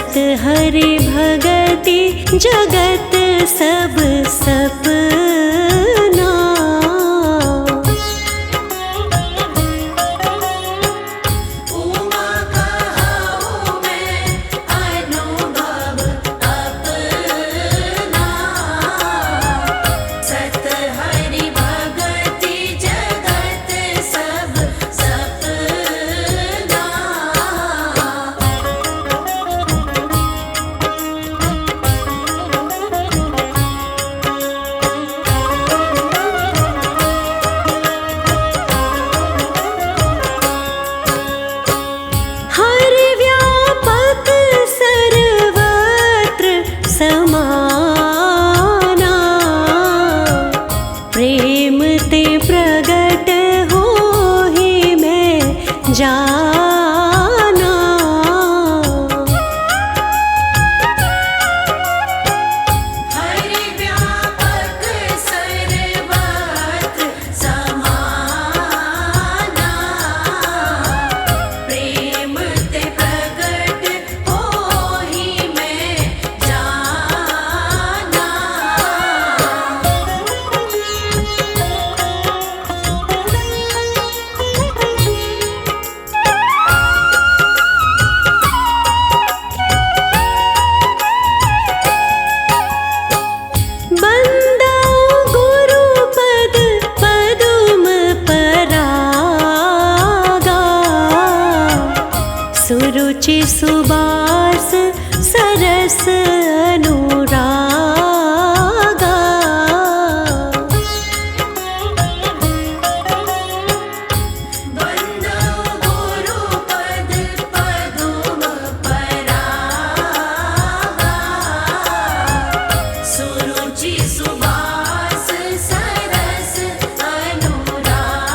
सत हरि भगति जगत सब सपना। उमा कहूँ मैं अनुभव अपना, सत हरि भगति जगत सब सपना। हरि व्यापक सर्वत्र समाना, प्रेम ते प्रगट होहि मैं जाना। हरि व्यापक सर्वत्र समाना, प्रेम ते प्रगट होहि मैं जाना। बंदा गुरुपद पदुम परागा, सुरुचि सुबास सरस अनुरागा। बंदो गुरुपद पदुम परागा, सुरुचि सुबास सरस अनुरागा।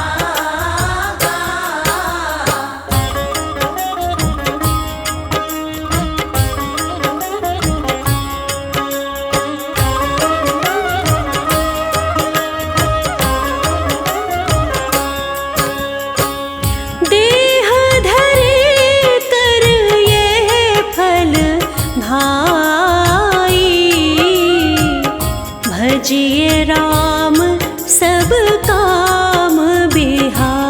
देह धरे कर यह फल भाई, भजिए राम सब काम बिहाई।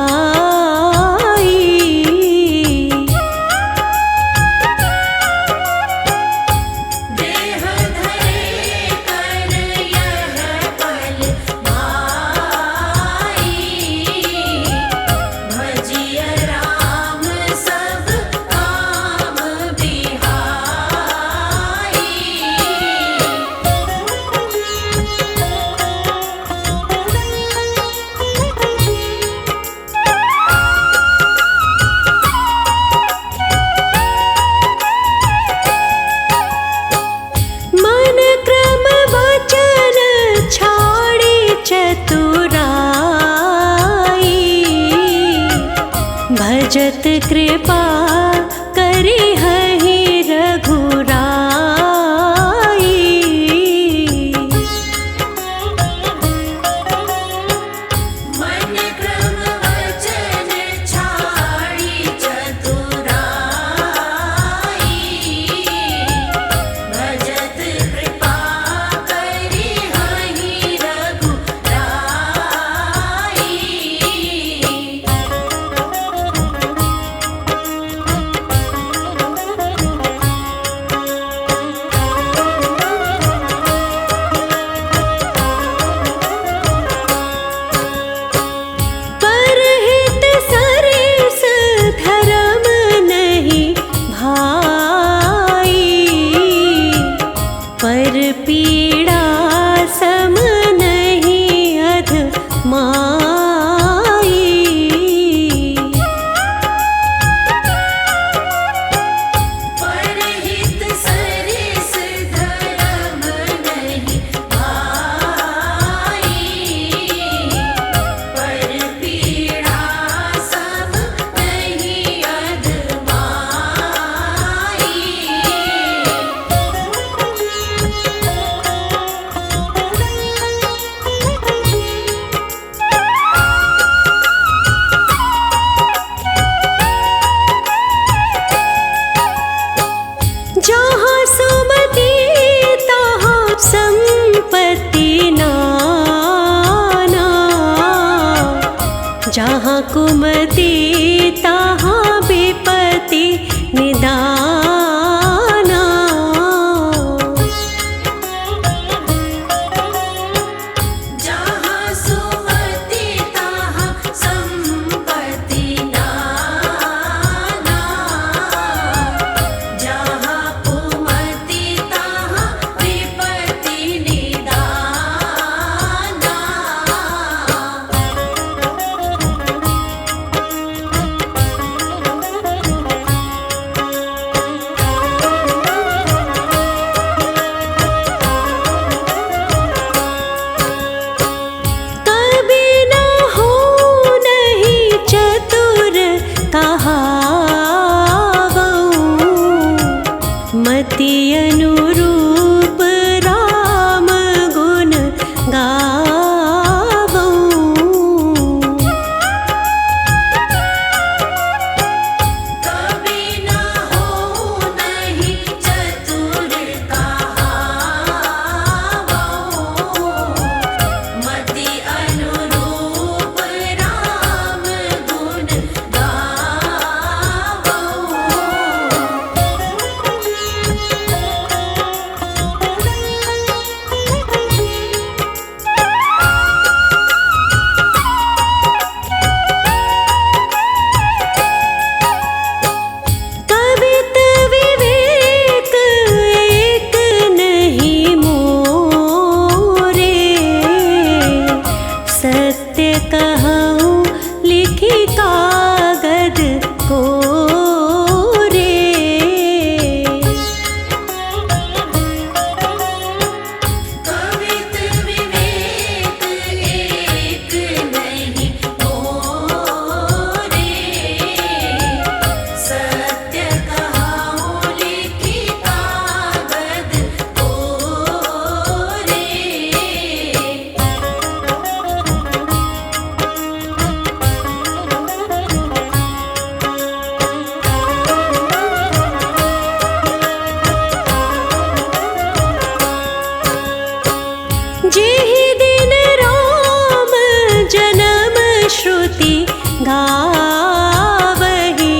देह धरे कर यह फल भाई, भजिय राम सब काम बिहाई। मन क्रम वचन छाड़ी चतुराई, भजत कृपा करी हहि रघुराई। मन क्रम वचन छाड़ी चतुराई, भजत कृपा करी हहि रघुराई। कुमति तहाँ विपति निदाना। जहाँ सुमति तहाँ संपत्ति नाना। जहाँ कुमति तहाँ विपत्ति निदाना। कभी न हो नहीं चतुर कहावऊ, मति अनुरूप राम गुण गावऊ। कभी न हो नहीं चतुर कहावऊ, मति अनुरूप राम गुण कवित विवेक एक नहीं मोरे, सत्य कहूँ लिखी कागद कोरे। कवित विवेक एक नहीं मोरे, सत्य कहाऊँ लिखी कागद कोरे। जेहि दिन राम जन्म श्रुति गावही,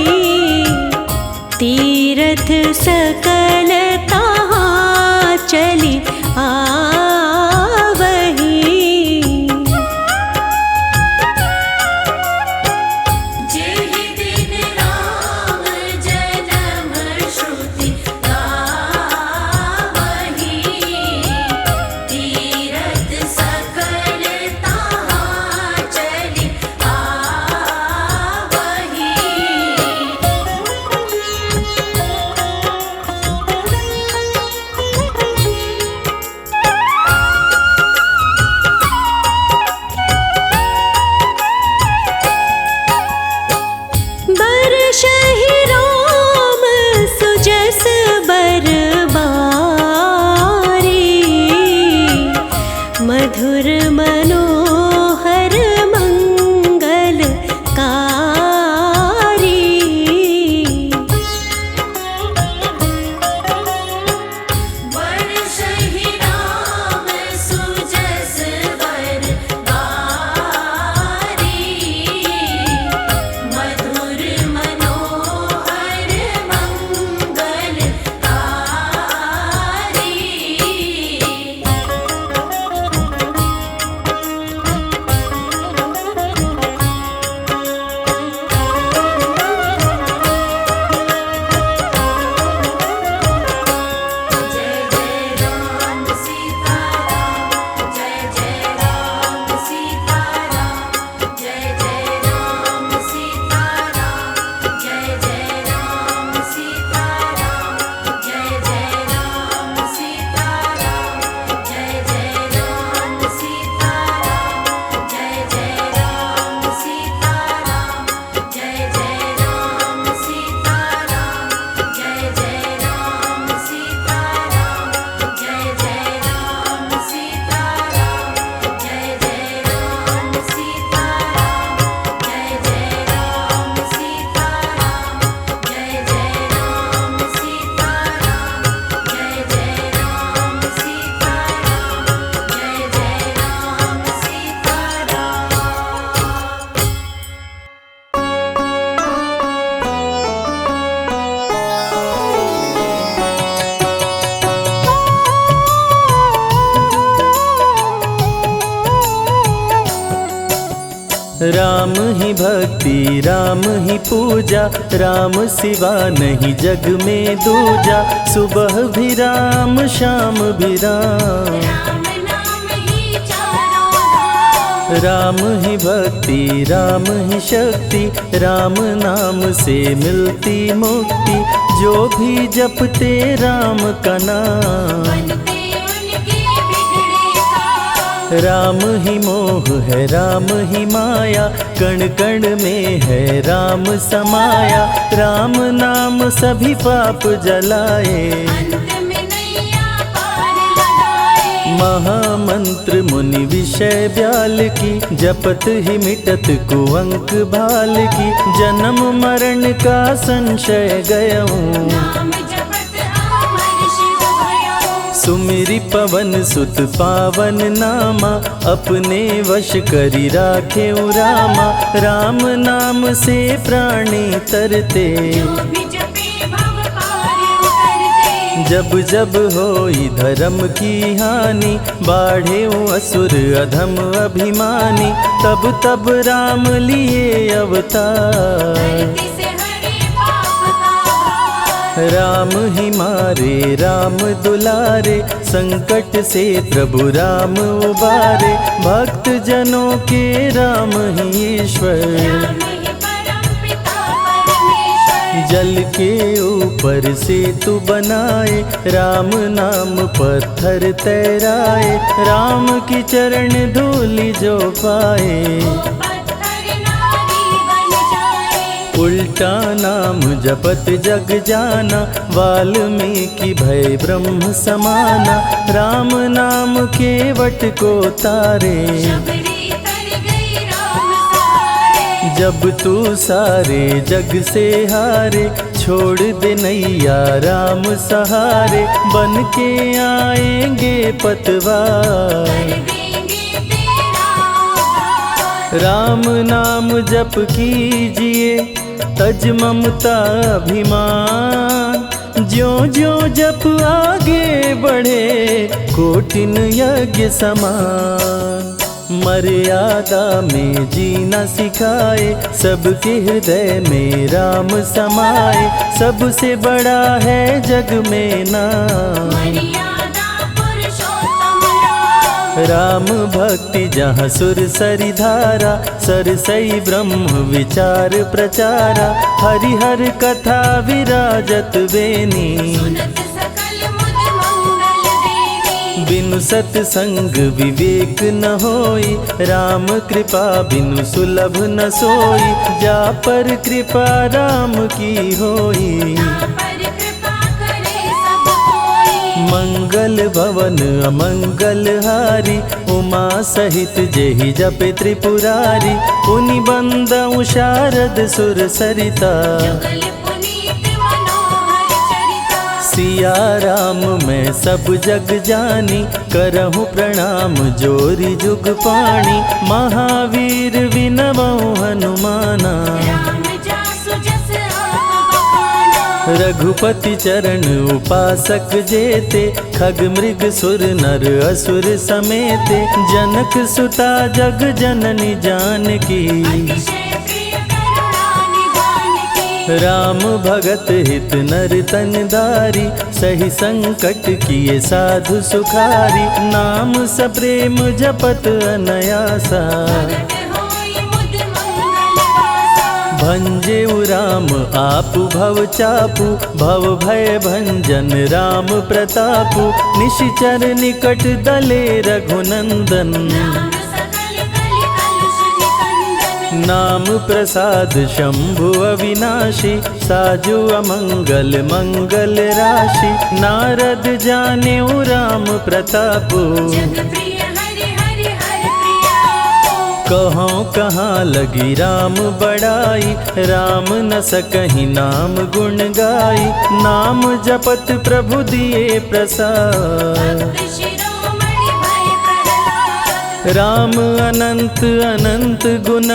तीरथ सकल तहाँ चली आवही। जेहि दिन राम जन्म श्रुति गावही, तीरथ सकल तहाँ चली आवही। राम ही भक्ति राम ही पूजा, राम सिवा नहीं जग में दूजा। सुबह भी राम शाम भी राम, राम नाम ही चारों धाम। राम ही भक्ति राम ही शक्ति, राम नाम से मिलती मुक्ति। जो भी जपते राम का नाम, बनते उनके बिगड़े काम। राम ही मोह है राम ही माया, कण कण में है राम समाया। राम नाम सभी पाप जलाए, अंत में नैया पार लगाए। महामंत्र मुनि विषय ब्याल की, जपत ही मिटत कुअंक भाल की। जन्म मरण का संशय गयऊँ, नाम जपत अमर शिव भयऊँ। सुमिरि पवन सुत पावन नामा, अपने वश करी राखे रामा। राम नाम से प्राणी तरते, जो भी जपे भव पार उतरते। जब जब होई धर्म की हानि, बाढ़े असुर अधम अभिमानी। तब तब राम लिए अवतार, धरती से हरे पाप का भार। राम ही मारे राम दुलारे, संकट से प्रभु राम उबारे। भक्त जनों के राम ही ईश्वर, राम ही परम पिता परमेश्वर। जल के ऊपर सेतु बनाए, राम नाम पत्थर तैराए। राम की चरण धूलि जो पाए, पत्थर नारी बन जाए। उल्टा नाम जपत जग जाना, वाल्मीकि भय ब्रह्म समाना। राम नाम के वट को तारे, शबरी तर गई राम सहारे। जब तू सारे जग से हारे, छोड़ दे नैया राम सहारे। बन के आएंगे पतवार, कर देंगे तेरा उद्धार। राम नाम जप कीजिए, तज ममता अभिमान। ज्यों ज्यों जप आगे बढ़े, कोटिन यज्ञ समान। मर्यादा में जीना सिखाए, सबके हृदय में राम समाए। सबसे बड़ा है जग में नाम, मर्यादा पुरुषोत्तम राम। राम भक्ति जहाँ सुर सरी धारा, सरसई ब्रह्म विचार प्रचारा। हरिहर कथा विराजत बेनी, सुनत सकल मुद मंगल देनी। बिनु सत्संग विवेक न होई, राम कृपा बिनु सुलभ न सोई। जा पर कृपा राम की होई, पर कृपा करे सब कोई। मंगल भवन अमंगल हारी। उमा सहित जेहि जपे त्रिपुरारी, पुनि बंदउ शारद सुर सरिता। जुगल पुनीत मनोहर चरिता। सिया राम मैं सब जग जानी, करहूँ प्रणाम जोरी जुग पाणी। महावीर विनमऊ हनुमाना, राम जासु जस आप बखाना। रघुपति चरण उपासक जेते। खग मृग सुर नर असुर समेते, जनक सुता जग जननी जानकी। अतिशय प्रिय करुणा निधान की। राम भगत हित नर तन दारी, सही संकट किए साधु सुखारी। नाम सप्रेम जपत अनयासा, भगत होई मुद मंगल वासा। भंजे राम आपु भव चापु, भव भय भंजन राम प्रतापु। निशिचर निकट दले रघुनंदन, नाम सकल कलि कलुष निकंदन। नाम प्रसाद शंभु अविनाशी। साजु अमंगल मंगल राशि, नारद जानेऊ राम प्रतापु। जग प्रिय हरि हरि हर प्रिया। कहाँ कहाँ लगी राम बड़ाई, राम न सकहि नाम गुण गाई। नाम जपत प्रभु दिए प्रसाद, भक्त शिरोमणि भय प्रहलाद। राम अनंत अनंत गुण,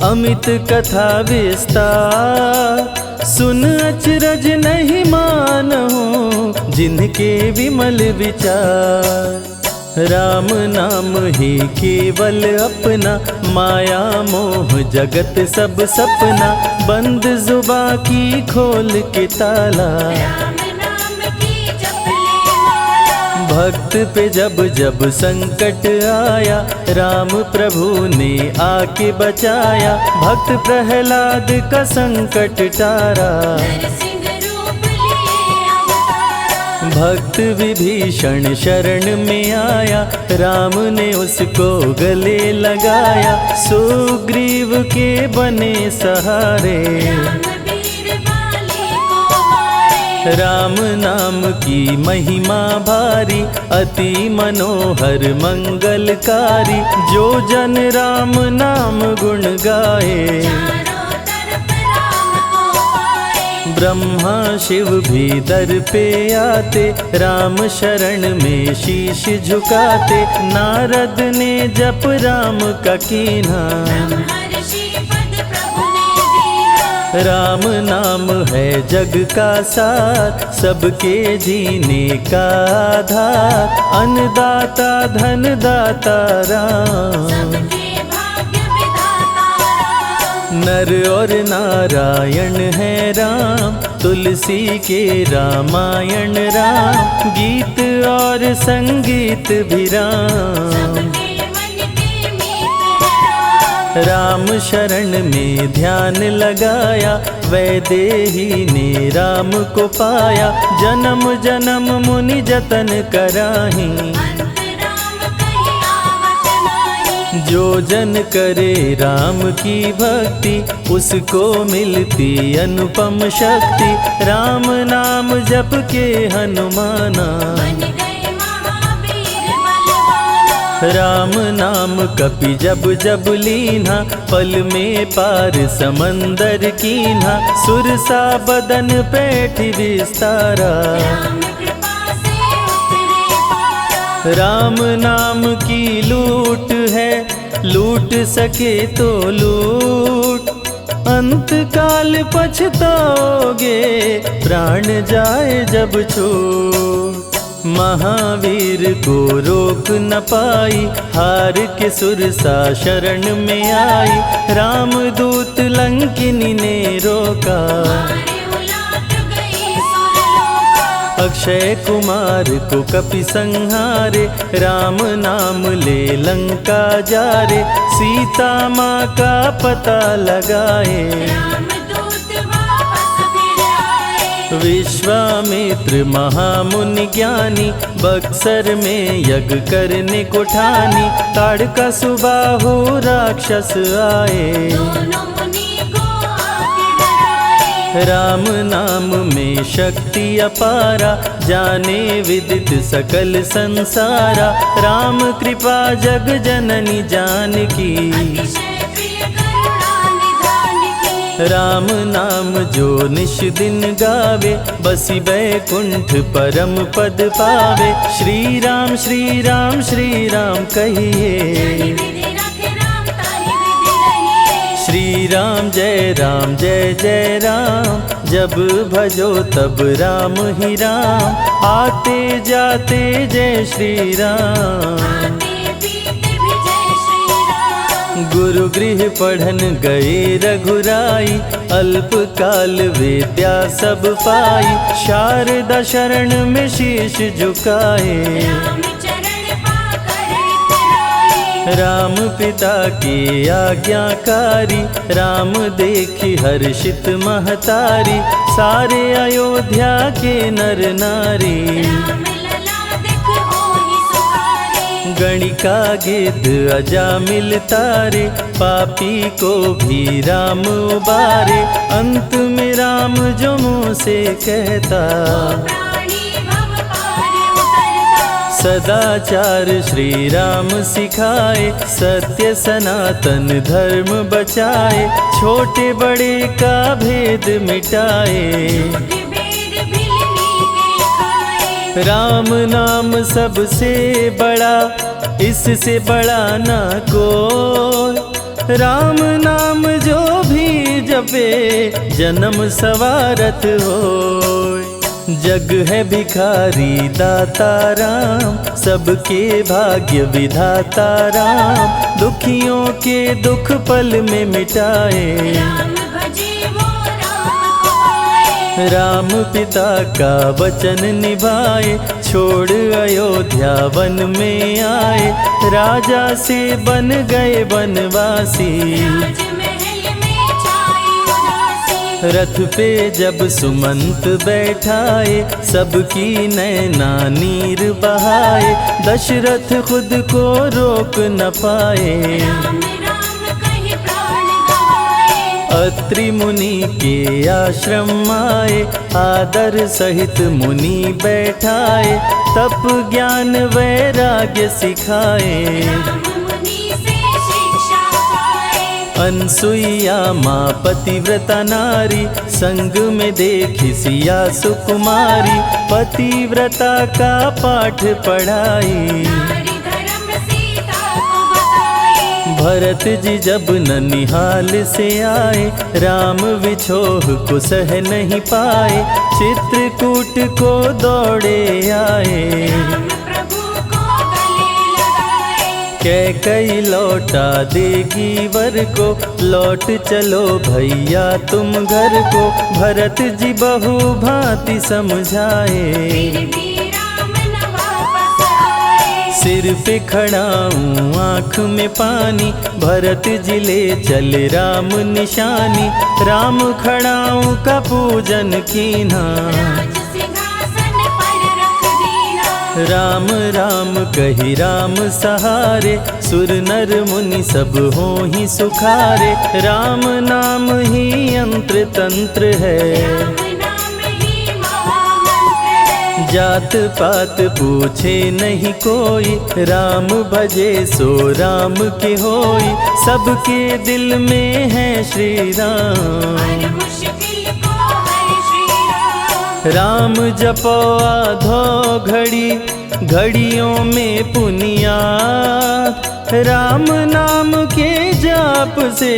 अमित कथा विस्तार। सुन अचरज नहीं मानहु, जिनके विमल विचार। राम नाम ही केवल अपना, माया मोह जगत सब सपना, बंद जुबा की खोल के ताला, राम नाम की जप ले माला। भक्त पे जब जब संकट आया, राम प्रभु ने आके बचाया, भक्त प्रहलाद का संकट टारा, नरसिंह रूप लिए अवतारा। भक्त विभीषण शरण में आया, राम ने उसको गले लगाया, सुग्रीव के बने सहारे, राम वीर बाली को मारे। राम नाम की महिमा भारी, अति मनोहर मंगलकारी, जो जन राम नाम गुण गाए, चारों तरफ राम को पाए। ब्रह्मा शिव भी दर पे आते, राम शरण में शीश झुकाते, नारद ने जप राम का कीन्हा, ब्रह्मर्षि पद प्रभु ने दीना। राम नाम है जग का सार, सबके जीने का आधार, अन्नदाता धनदाता राम, सबके भाग्य विधाता राम। नर और नारायण है राम, तुलसी के रामायण राम, गीत और संगीत भी राम, सबके मन के मीत है राम। राम शरण में ध्यान लगाया, वैदेही ने राम को पाया, जन्म जन्म मुनि जतन कराही, अंत राम कहीं आवत नाही। जो जन करे राम की भक्ति, उसको मिलती अनुपम शक्ति, राम नाम जप के हनुमाना, बन गए महावीर बलवाना। राम नाम कपि जब जब लीन्हा, पल में पार समंदर कीन्हा, सुरसा बदन पैठ विस्तारा, राम कृपा से उतरे पारा। राम नाम की लूट है, लूट सके तो लूट, अंत काल पछताओगे, प्राण जाए जब छूट, महावीर को रोक न पाई, हार के सुरसा शरण में आई, रामदूत लंकिनी ने रोका, मारे उलाट गई सुरलोका। अक्षय कुमार को कपि संहारे, राम नाम ले लंका जारे, सीता माँ का पता लगाए, रामदूत वापस फिर आए। विश्वामित्र महामुनि ज्ञानी, बक्सर में यज्ञ करने को ठानी, ताड़का सुबाहु राक्षस आए, दोनों मुनि को आके डराए। राम नाम में शक्ति अपारा, जाने विदित सकल संसारा, राम कृपा जग जननी जानकी, अतिशय प्रिय करुणा निधान की। राम नाम जो निश दिन गावे, बसी बैकुंठ परम पद पावे, श्री राम श्री राम श्री राम कहिए, विधि रख राम ताहि विधि रहिए। श्री राम जय जय राम, जब भजो तब राम ही राम, आते जाते जय श्री राम, आते पीते भी जय श्री राम। गुरु गृह पढ़न गए रघुराई, अल्पकाल विद्या सब पाई, शारदा शरण में शीश झुकाए, राम चरण पाकर इतराए। राम पिता की आज्ञाकारी, राम देखी हर्षित महतारी, सारे अयोध्या के नर नारी, राम लला दिख होहि सुखारे। गणिका गिद्ध अजामिल तारे, पापी को भी राम उबारे, अंत में राम जो मुँह से कहता, प्राणी भव पार उतरता। सदाचार श्री राम सिखाए, सत्य सनातन धर्म बचाए, छोटे बड़े का भेद मिटाए, भेद भिलनी के खाए। राम नाम सबसे बड़ा, इससे बड़ा ना कोई, राम नाम जो भी जपे, जन्म सवारत होय। जग है भिखारी दाता राम, सबके भाग्य विधाता राम, दुखियों के दुख पल में मिटाए। राम भजे वो राम को पाए। राम पिता का वचन निभाए, छोड़ अयोध्या वन में आए, राजा से बन गए वनवासी। राजमहल में छाई उदासी। रथ पे जब सुमंत बैठाए, सबकी नैना नीर बहाए, दशरथ खुद को रोक न पाए। राम राम कहे प्राण गवाए। अत्रि मुनि के आश्रम आए, आदर सहित मुनि बैठाए, तप ज्ञान वैराग्य सिखाए। राम मुनि से शिक्षा पाए। अनसुईया माँ पतिव्रता नारी, संग में देखी सिया सुकुमारी, पतिव्रता का पाठ पढ़ाई। नारी धर्म सीता को बताए। भरत जी जब ननिहाल से आए, राम विछोह को सह नहीं पाए, चित्रकूट को दौड़े आए। राम प्रभु को गले लगाए। कैकई लौटा देगी वर को, लौट चलो भैया तुम घर को, भरत जी बहु भांति समझाए। फिर भी राम न वापस आए। सिर पे खड़ाऊं आँख में पानी, भरत जी ले चले राम निशानी, राम खड़ाऊं का पूजन कीना। राज सिंहासन पर रख दीना। राम राम कही राम सहारे, सुर नर मुनि सब हो ही सुखारे, राम नाम ही यंत्र तंत्र है। राम नाम ही महामंत्र है। जात पात पूछे नहीं कोई, राम भजे सो राम के होई, सबके दिल में है श्री राम। हर मुश्किल को हर श्री राम। राम जपो आधो घड़ी, घड़ियों में पुनियाद, राम नाम के जाप से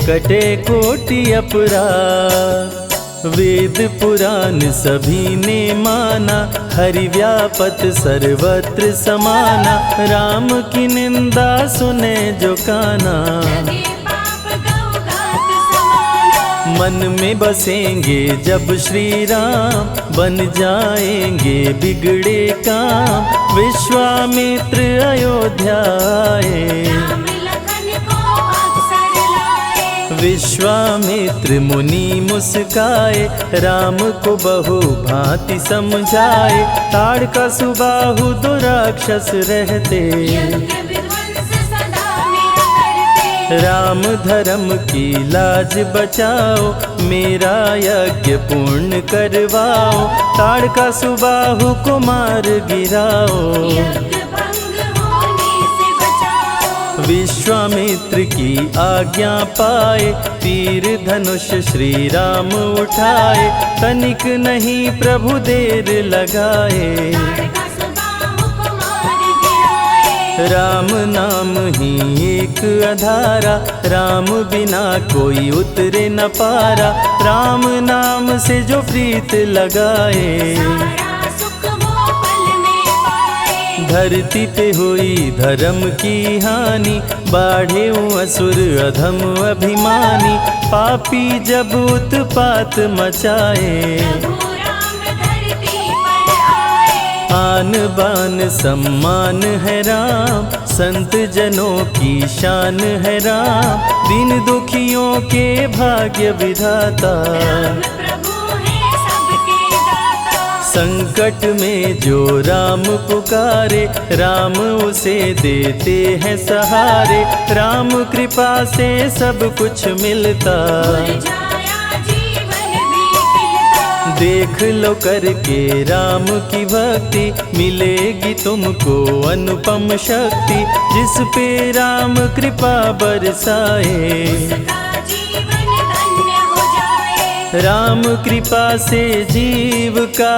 कटे कोटि अपराध। वेद पुराण सभी ने माना, हरि व्यापत सर्वत्र समाना, राम की निंदा सुने जो काना। लगे पाप गौ घात समाना। मन में बसेंगे जब श्री राम, बन जाएंगे बिगड़े काम, विश्वामित्र अयोध्या आए। राम लखन को अवसर लाए। विश्वामित्र मुनि मुस्काए, राम को बहु भांति समझाए, ताड़का सुबाहु दो राक्षस रहते, यज्ञ विध्वंस सदा मेरा करते। राम धर्म की लाज बचाओ, मेरा यज्ञ पूर्ण करवाओ, ताड़का सुबाहु को मार गिराओ। यज्ञ भंग होने से बचाओ। विश्वामित्र की आज्ञा पाए, तीर धनुष श्री राम उठाए, तनिक नहीं प्रभु देर लगाए। ताड़का सुबाहु को मार गिराए। राम नाम ही एक आधारा, राम बिना कोई उतरे न पारा, राम नाम से जो प्रीत लगाए। सारा सुख वो पल में पाए। धरती पे हुई धर्म की हानि, बाढ़े असुर अधम अभिमानी, पापी जब उत्पात मचाए। प्रभु राम धरती पर आए। आन बान सम्मान है राम, संत जनों की शान है राम, दीन दुखियों के भाग्य विधाता। राम प्रभु है सबके दाता। संकट में जो राम पुकारे, राम उसे देते हैं सहारे, राम कृपा से सब कुछ मिलता। मुरझाया जीवन भी खिलता। देख लो करके राम की भक्ति, मिलेगी तुमको अनुपम शक्ति, जिस पे राम कृपा बरसाए। उसका जीवन धन्य हो जाए। राम कृपा से जीव का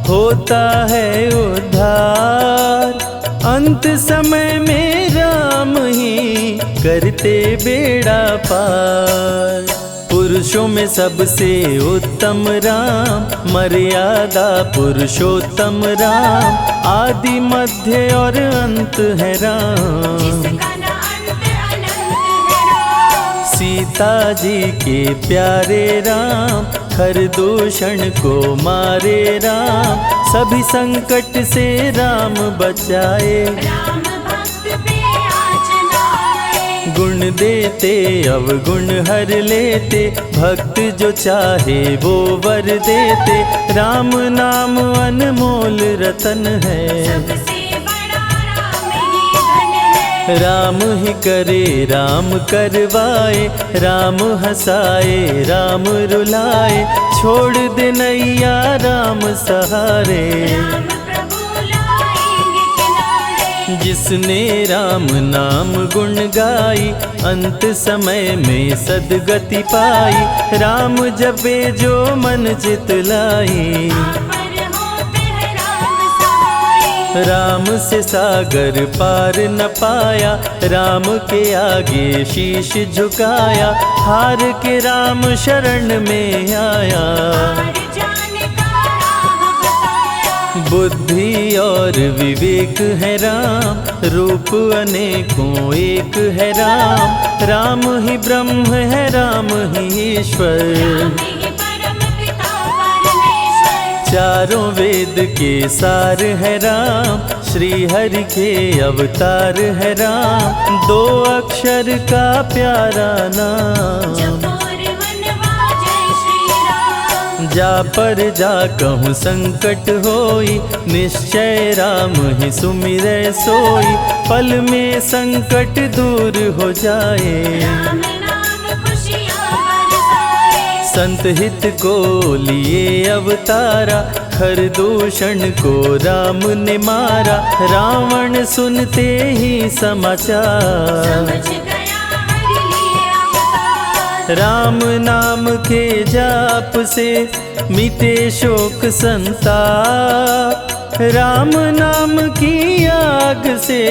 होता है उद्धार, अंत समय में राम ही करते बेड़ा पार। पुरुषों में सबसे उत्तम राम, मर्यादा पुरुषोत्तम राम, आदि मध्य और अंत है राम। जिसका न अंत अनंत है राम। सीता जी के प्यारे राम, खरदूषण को मारे राम, सभी संकट से राम बचाए। राम भक्त पे आँच न आए। गुण देते अवगुण हर लेते, भक्त जो चाहे वो वर देते। राम नाम अनमोल रतन है, सबसे बड़ा राम ही धन है। राम ही करे राम करवाए, राम हंसाए राम रुलाए, छोड़ दे नैया राम सहारे। राम प्रभु लाएंगे किनारे। जिसने राम नाम गुण गाई, अंत समय में सदगति पाई। राम जपे जो मन चित लाई, पर होते हैं राम सहाय। राम से सागर पार न पाया, राम के आगे शीश झुकाया। हार के राम शरण में आया, हार जाने का राह बताया। बुद्धि और विवेक है राम, रूप अनेकों एक है राम। राम ही ब्रह्म है राम ही ईश्वर, राम ही परम पिता परमेश्वर। चारों वेद के सार है राम, श्री हरि के अवतार है राम। दो अक्षर का प्यारा नाम, जपोर मनवा जय श्री राम। जा पर जा कहूँ संकट होई, निश्चय राम ही सुमिरै सोई। पल में संकट दूर हो जाए, राम नाम खुशियाँ बरसाए। संत हित को लिए अवतारा, खरदूषण को राम ने मारा। रावण सुनते ही समाचार, समझ गया हरि लिए अवतार। राम नाम के जाप से मिटे शोक संताप। राम नाम की आग से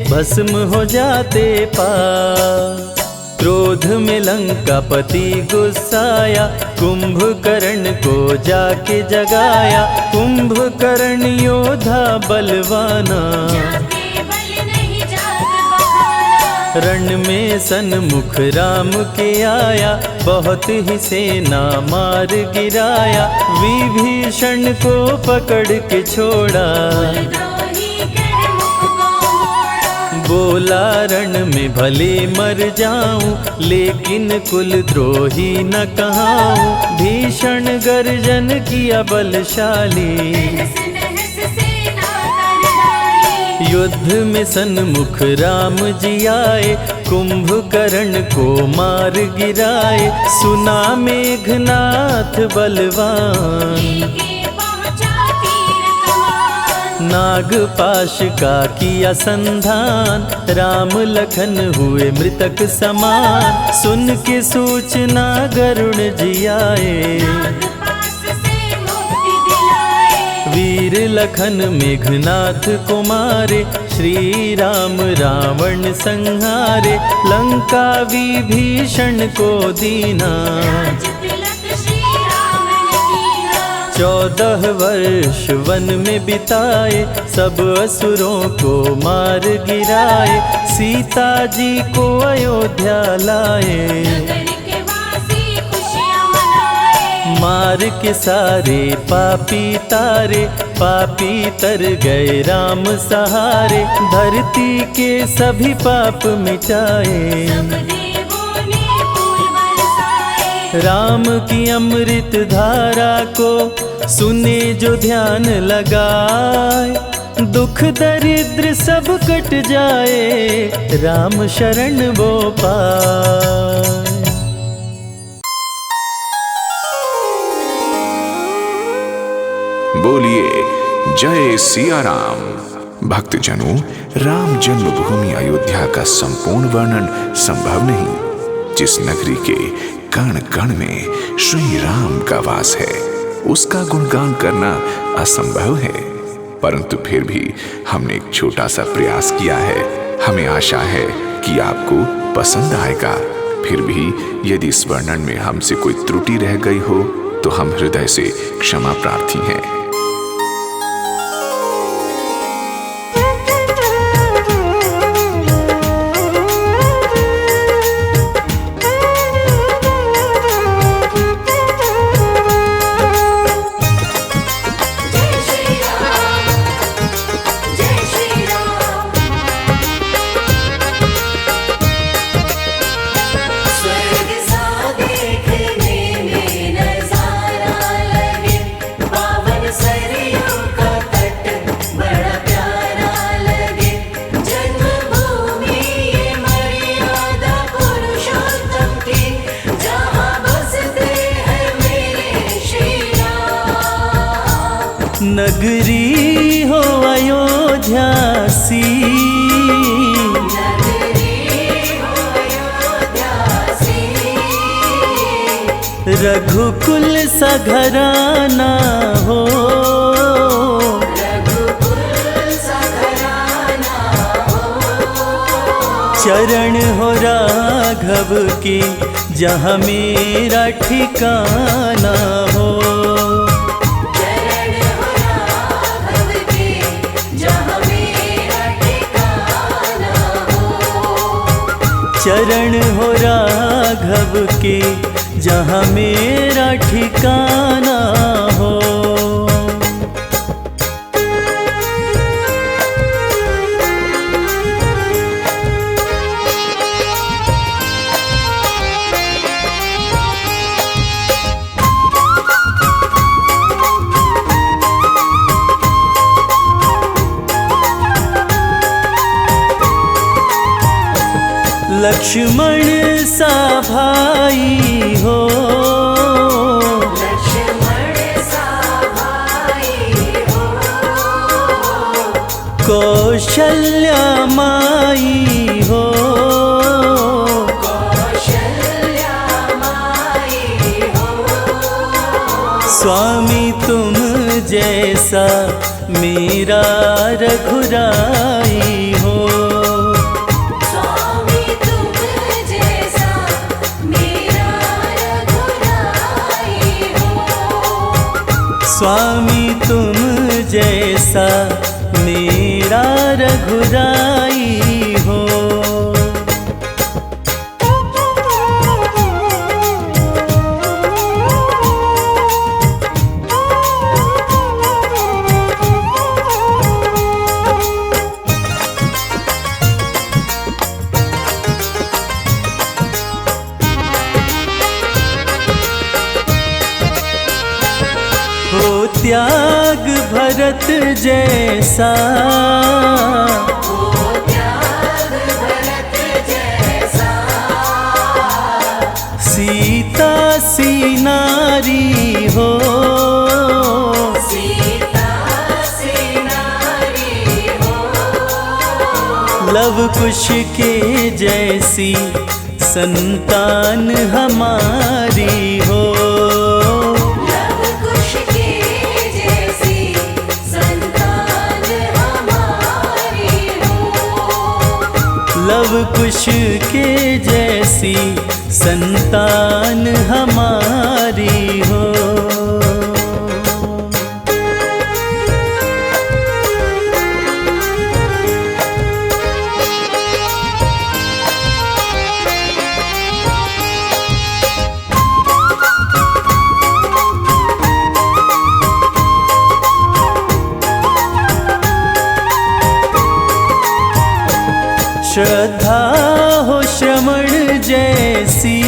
भस्म हो जाते पाप। क्रोध में लंकापति गुस्साया, कुंभकर्ण को जाके जगाया। कुंभकर्ण योद्धा बलवाना, जाके बल नहीं जाग बहाना। रण में सन्मुख राम के आया, बहुत ही सेना मार गिराया। विभीषण को पकड़ के छोड़ा, द्रोही कर मुख को मोड़ा। बोला रण में भले मर जाऊं, लेकिन कुल द्रोही न कहाऊं। भीषण गर्जन किया बलशाली, तहस नहस सेना कर डाली। युद्ध में सन्मुख राम जी आए, कुंभकर्ण को मार गिराए। सुना मेघनाथ बलवान, लेके पहुँचा तीर कमान। नागपाश का किया संधान। राम लखन हुए मृतक समान, सुन के सूचना गरुड़ जी आए। नागपाश से मुक्ति दिलाए। वीर लखन मेघनाथ को मारे, श्री राम रावण संहारे। लंका विभीषण को दीना, राज तिलक श्री राम ने कीना। 14 वर्ष वन में बिताए, सब असुरों को मार गिराए। सीता जी को अयोध्या लाए, नगर के वासी खुशियाँ मनाए। मार के सारे पापी तारे। पापी तर गए राम सहारे, धरती के सभी पाप मिटाए। सब देवों ने फूल बरसाए। राम की अमृत धारा को सुने जो ध्यान लगाए। दुख दरिद्र सब कट जाए, राम शरण वो पाए। बोलिए जय सिया राम। भक्तजनों, राम जन्मभूमि अयोध्या का संपूर्ण वर्णन संभव नहीं। जिस नगरी के कण कण में श्री राम का वास है, उसका गुणगान करना असंभव है, परंतु फिर भी हमने एक छोटा सा प्रयास किया है। हमें आशा है कि आपको पसंद आएगा। फिर भी यदि इस वर्णन में हमसे कोई त्रुटि रह गई हो तो हम हृदय से क्षमा प्रार्थी हैं। नगरी हो अयोध्या सी, रघुकुल सा घराना हो, चरण हो राघव के जहाँ मेरा ठिकाना हो। चरण हो राघव के जहाँ मेरा ठिकाना हो। लक्ष्मण सा भाई हो, कौशल्या माई हो, स्वामी तुम जैसा मेरा रघुराई हो। स्वामी तुम जैसा मेरा रघुराई हो। हो त्याग भरत जैसा, सीता सी नारी हो, लव कुश के जैसी संतान हमारी हो। लव कुश के जैसी संतान हमारी हो। श्रद्धा हो श्रवण जैसी,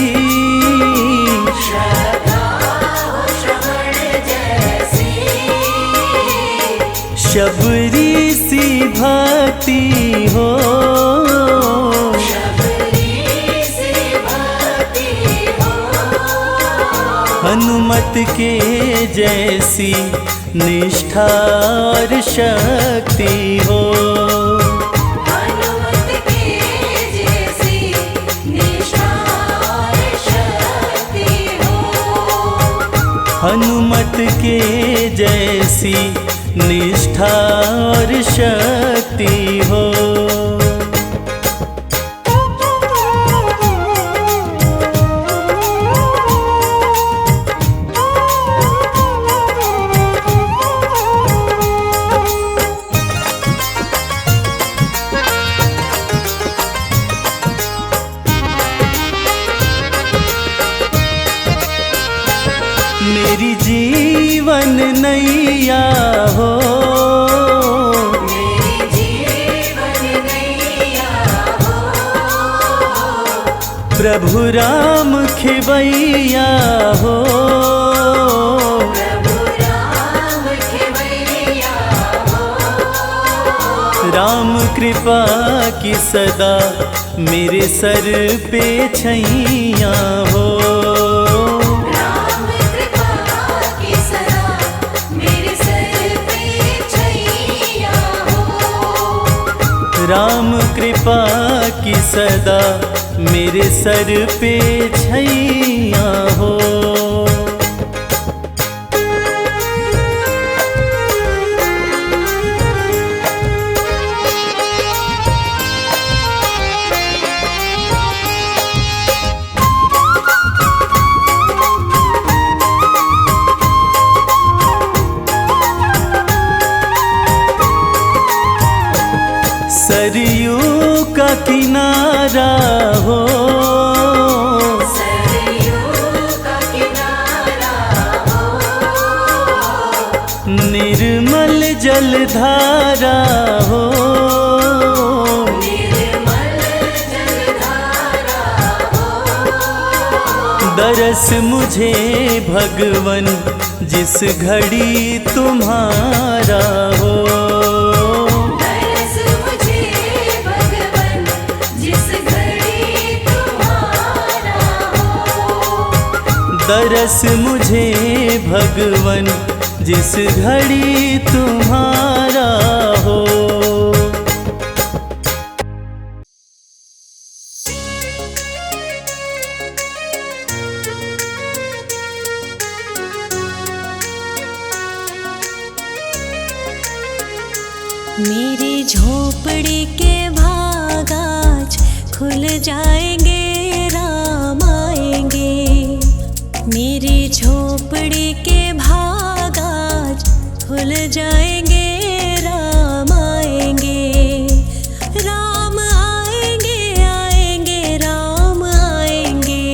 शबरी सी भक्ति हो, हनुमत के जैसी निष्ठा और शक्ति हो। हनुमत के जैसी निष्ठा और शक्ति हो। प्रभु राम खेवैया हो, प्रभु राम खेवैया हो। राम कृपा की सदा मेरे सर पे छैया हो। राम कृपा की सदा मेरे सर पे छैया हो। राम कृपा की सदा मेरे सर पे छैया हो। सरयू का किनारा हो, सरयू का किनारा हो। निर्मल जलधारा हो, निर्मल जलधारा हो। दरस मुझे भगवन जिस घड़ी तुम्हारा हो। दरस मुझे भगवन जिस घड़ी तुम्हारा हो। दरस मुझे भगवन जिस घड़ी तुम्हारा हो। मेरी झोपड़ी के भाग आज खुल जाएंगे, राम आएंगे। मेरी झोपड़ी के भाग आज खुल जाएंगे, राम आएंगे। राम आएंगे, आएंगे, राम आएंगे।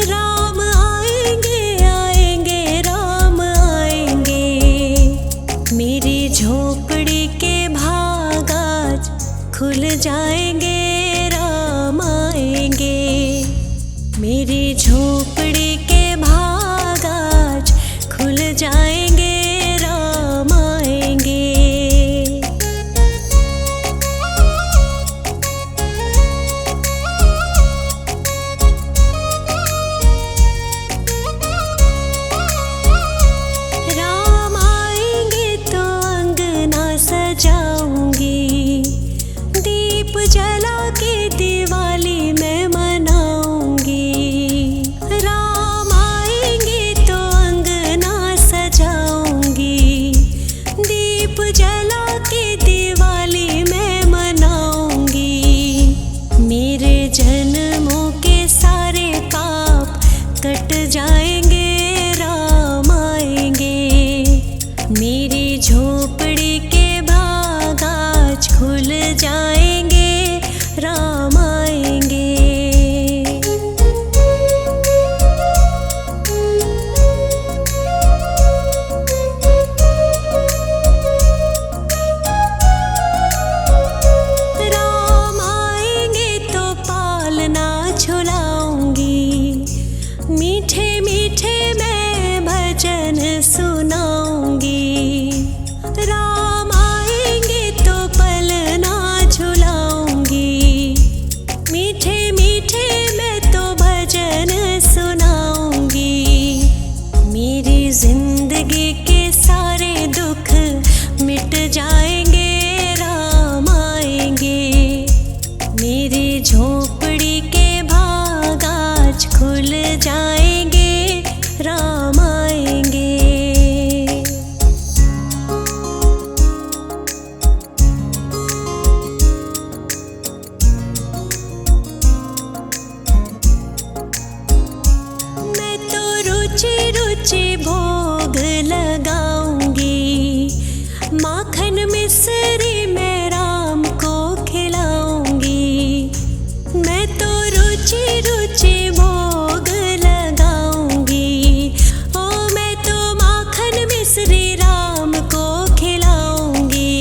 राम आएंगे, आएंगे, राम आएंगे। मेरी झोपड़ी के भाग आज खुल जाएंगे, राम आएंगे। मेरी झोपड़ी के भाग आज खुल जाएंगे, राम आएंगे। राम आएंगे तो अंगना सजाऊंगी, दीप जला के दिवाली मैं मनाऊंगी। राम आएंगे तो अंगना सजाऊंगी, दीप जला के दिवाली मैं मनाऊंगी। मेरे जन्मों के सारे पाप कट जाएंगे, राम आएंगे। मेरी झोपड़ी के भाग आज खुल जाएंगे, राम आएंगे। राम आएंगे तो पालना झुलाऊंगी, मीठे मीठे मैं भजन सुनाऊंगी। राम आएंगे तो पलना झुलाऊंगी, मीठे मीठे मैं तो भजन सुनाऊंगी। मेरी जिंदगी के सारे दुख मिट जाएंगे, राम आएंगे। मेरी झोपड़ी के भाग आज खुल जाएंगे, राम आएंगे। मैं तो रुचि रुचि भोग लगाऊंगी, माखन मिश्री मैं राम को खिलाऊंगी। मैं तो रुचि रुचि भोग लगाऊंगी, ओ मैं तो माखन मिश्री राम को खिलाऊंगी।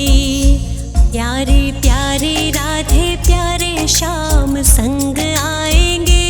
प्यारे प्यारे राधे प्यारे श्याम संग आएंगे,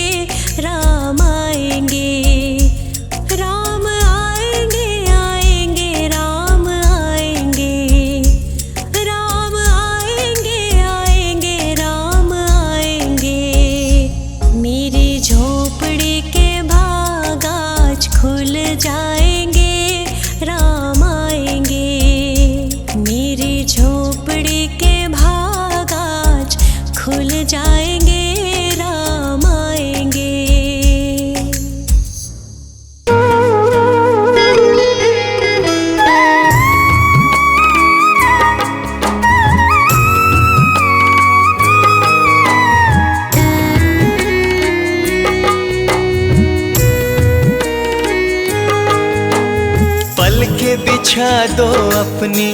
बिछा दो अपनी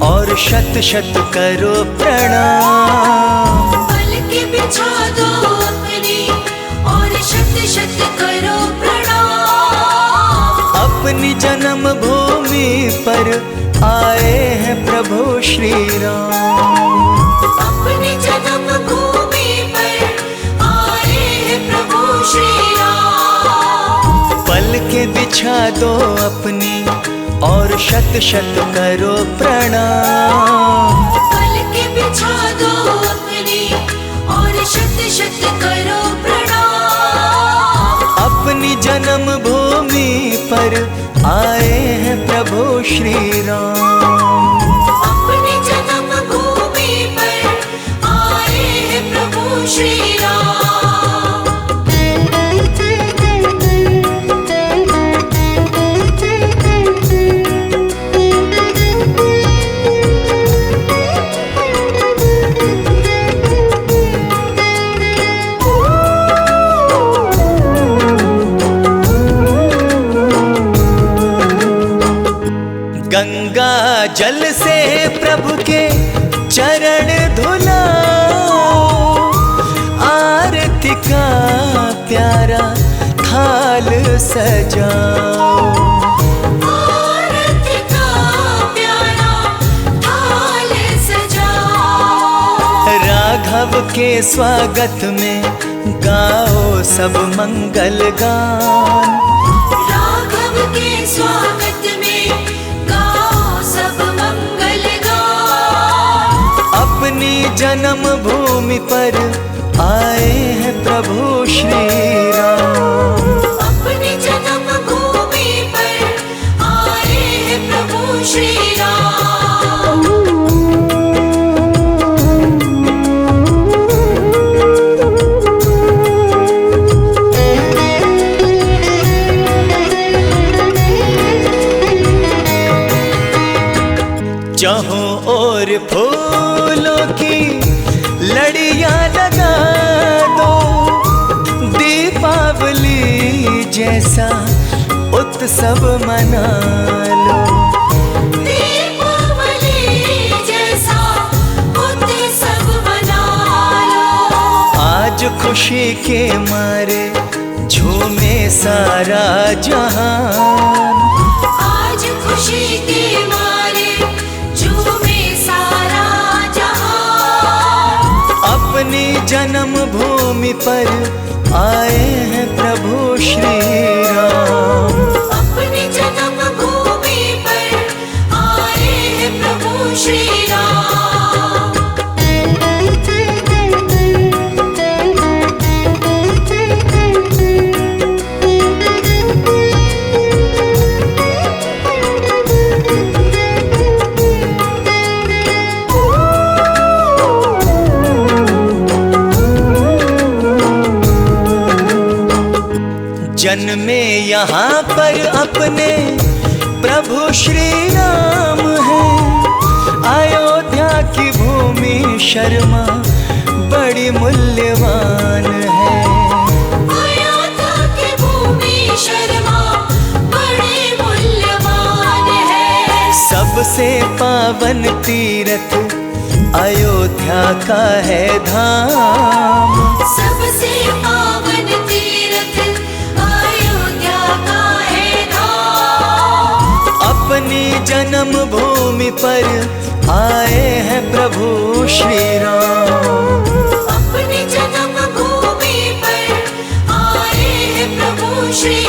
और शत शत करो प्रणाम। पल के बिछा दो अपनी और शत शत करो प्रणाम। अपनी जन्म भूमि पर आए हैं प्रभु श्री राम। अपनी जन्म भूमि पर आए हैं प्रभु श्री राम। पल के बिछा दो अपनी और शत शत करो प्रणाम। पल के बिछा दो अपनी और शत शत करो प्रणाम। अपनी जन्म भूमि पर आए हैं प्रभु श्री राम। अपनी जन्म भूमि पर आए हैं प्रभु श्री राम। गंगा जल से प्रभु के चरण धुलाओ, आरती का प्यारा थाल सजाओ। आरती का प्यारा थाल सजाओ। राघव के स्वागत में गाओ सब मंगल गान। राघव के स्वागत में गाओ सब मंगल गान। अपनी जन्म भूमि पर आए हैं प्रभु श्री राम। अपनी जन्म भूमि पर आए हैं प्रभु श्री राम। जहों और फूलों की लड़ियां लगा दो, दीपावली जैसा उत्सव मना लो। दीपावली जैसा उत्सव मना लो। आज खुशी के मारे झूमे सारा जहान। आज खुशी के मारे झूमे सारा जहान। अपनी जन्म भूमि पर आए हैं प्रभु श्री राम। अपनी जन्म भूमि पर आए हैं प्रभु श्री राम। जन्मे यहाँ पर अपने प्रभु श्री राम हैं। अयोध्या की भूमि शर्मा बड़ी मूल्यवान है। अयोध्या की भूमि शर्मा बड़ी मूल्यवान है। सबसे पावन तीर्थ अयोध्या का है धाम। सबसे पावन तीर्थ अयोध्या का है धाम। अपनी जन्म भूमि पर आए हैं प्रभु श्री राम। अपनी जन्म भूमि पर आए हैं प्रभु श्री